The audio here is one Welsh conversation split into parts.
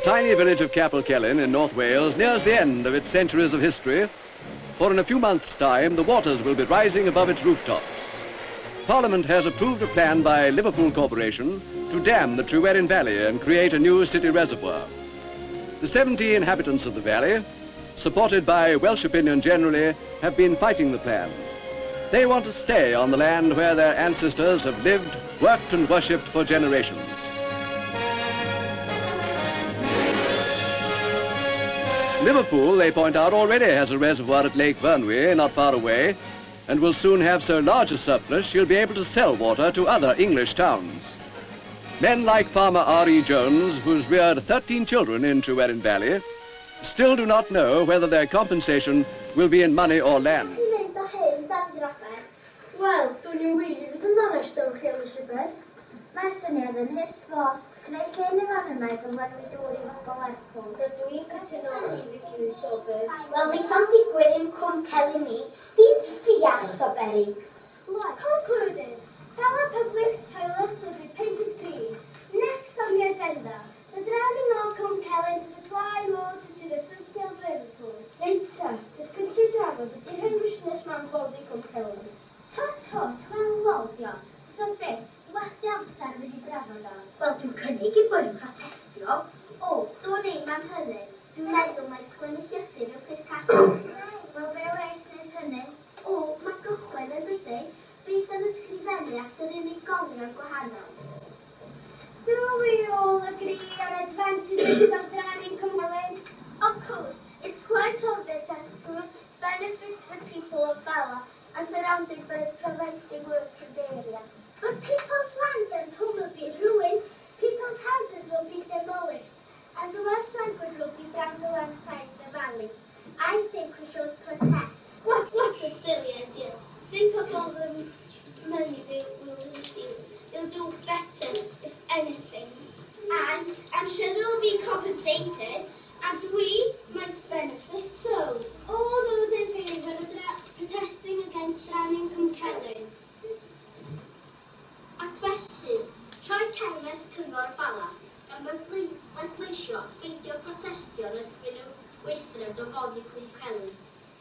tiny village of Capel Celyn in North Wales nears the end of its centuries of history, for in a few months' time the waters will be rising above its rooftops. Parliament has approved a plan by Liverpool Corporation to dam the Tryweryn Valley and create a new city reservoir. The 70 inhabitants of the valley, supported by Welsh opinion generally, have been fighting the plan. They want to stay on the land where their ancestors have lived, worked and worshipped for generations. Liverpool, they point out, already has a reservoir at Lake Berwyn, not far away, and will soon have so large a surplus she'll be able to sell water to other English towns. Men like farmer R.E. Jones, who's reared 13 children in Tryweryn Valley, still do not know whether their compensation will be in money or land. Wel, dwi'n ei wir fod yn onest o'ch chi Elizabeth. Mae'r syniad yn hys gost, gwneud lle yn y fan yma i fod wedi dŵr i fod o Lerpwl. Dydw i'n cytuno i ddiwyd Sobers. Wel, ni fan digwydd yn Cwm Celyn ni, dim ffias o berig. Concluded, fellow public toilets will be painted green. Next on the agenda, the drowning of Cwm Celyn to supply water to the city of Liverpool. Reita, bydd gyntaf drafod ydy'r hyn busnesman Boddi Cwm Celyn. Tot, wel lofio. Fydd beth, wasti amser fydd i drafod o. Wel, dwi'n cynnig i bod yn protestio. O, dwi'n ei man hynny. Dwi'n meddwl mae sgwennu llythyr yw'r peth callon. Wel, fe o eis wneud hynny. O, mae gychwyn yn wedi. Bydd yn ysgrifennu at yr unigolion gwahanol. Do we all agree on advantages of drowning Cwm Celyn? Of course, it's quite obvious as to benefit the people of Bala and surrounded by the preventive work in the area. But people's land and home will be ruined, people's houses will be demolished, and the Welsh language will be drowned alongside the valley. I think we should protest. What a silly idea. Think of all the money they will receive. They'll do better, if anything. And I'm sure they'll be compensated, and we might benefit so. All those in favour of protesting against drowning Cwm Celyn. A cwestiwn. Troi cerdded cyngor Bala am leisio beidio protestion erbyn y weithred o Boddi Cwm Celyn.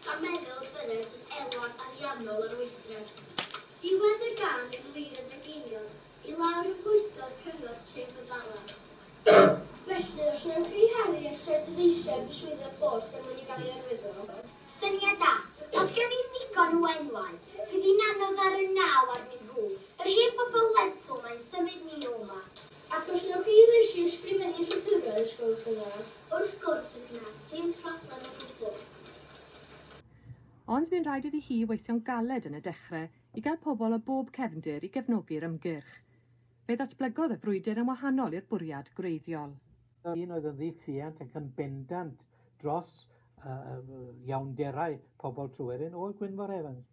Gan meddwl byddent yn elwan ariannol yr weithred. Diwedd y gan yn wir yn egeiniol I lawr y pwysgol cyngor tref y Bala. Felly, os nhw'n rhihannu a strategeisiau byswydd y bors am mwyn I gael ei arwyddo. Syniad da. Os gen i'n ddigon o enwau, fydd hi'n anodd ar y naw arnyn nhw. Yr hen bobl Lerpwl mae'n symud ni o yma. Ac os nhw'n chi ddysgu ysgrifennu llythyrau ysgolch yna? Wrth gwrs yna, dim problem o gwbl. Ond bu'n rhaid iddi hi weithio'n galed yn y dechrau I gael pobl o bob cefndir I gefnogi'r ymgyrch. Fe ddatblygodd y frwydr yn wahanol i'r bwriad gwreiddiol. Un oedd yn ddiffiant ac yn bendant dros iawnderau pobl Tryweryn oedd Gwynfor Evans.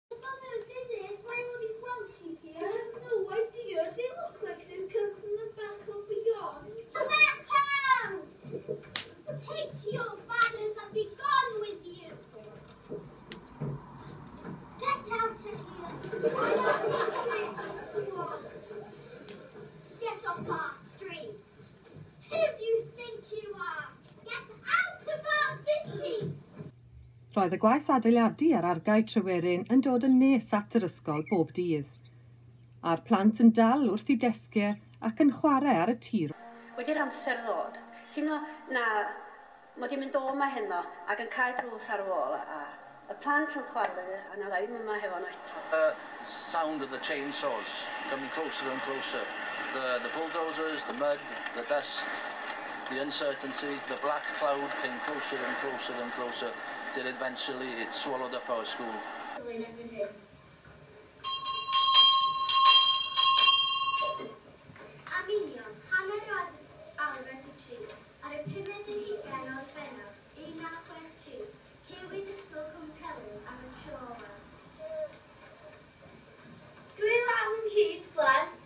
Why are all these Welshies here? I have no idea. They look like they've come from the back or beyond. Come! Take your banners and be gone with you! Get out of here! Get off our streets! Who do you think you are? Get out of our city! Roedd y gwaith adeiladu ar argae Tryweryn yn dod yn nes at yr ysgol bob dydd. A'r plant yn dal wrth I desgiau ac yn chwarae ar y tir. Wedi'r amser ddod, ti'n na, mod i'n mynd o yma heno ac yn cael drws ar ôl a y plant yn chwarae a na ddim yma hefo'n eto. The sound of the chainsaws coming closer and closer. The bulldozers, the mud, the dust, the uncertainty, the black cloud came closer and closer and closer till eventually it swallowed up our school. Aminion, hanner awr wedi tri, ar y 15 o'r Fenawd, 1963, cewyd Ysgol Cwm Celyn am y tro yma. Dwi'n lawn hyd, blant.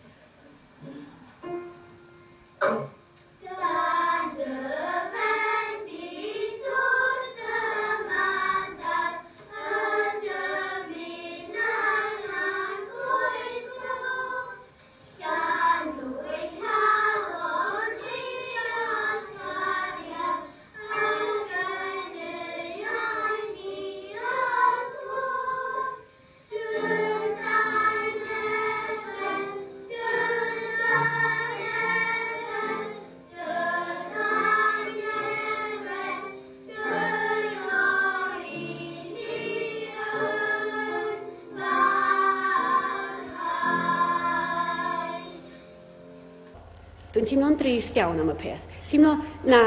yn teimlo'n drist iawn am y peth. Teimlo na,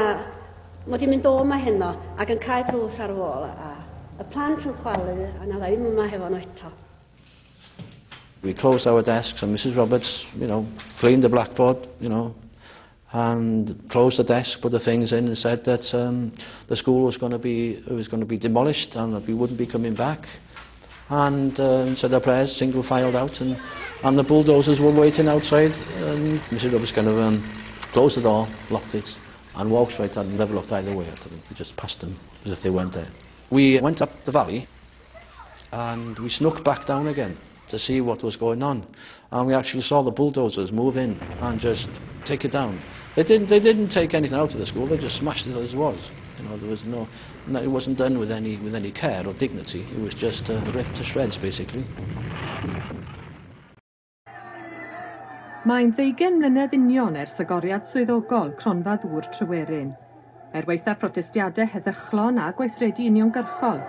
mod i'n mynd o yma heno ac yn cael drws ar ôl a y plant yn chwalu a na ddim yma hefo nhw eto. We closed our desks and Mrs. Roberts, cleaned the blackboard, and closed the desk, put the things in and said that the school was going to be demolished and that we wouldn't be coming back. And said our prayers, single filed out, and the bulldozers were waiting outside, and Mrs. Roberts kind of closed the door, locked it, and walked straight out and never looked either way after them. We just passed them as if they weren't there. We went up the valley and we snuck back down again to see what was going on, and we actually saw the bulldozers move in and just take it down. They didn't take anything out of the school, they just smashed it as it was. There was it wasn't done with any care or dignity. It was just ripped to shreds, basically. Mae'n 20 mlynedd union ers agoriad swyddogol cronfa ddŵr Tryweryn. Waitha'r protestiadau heddychlon a gweithredu uniongyrchol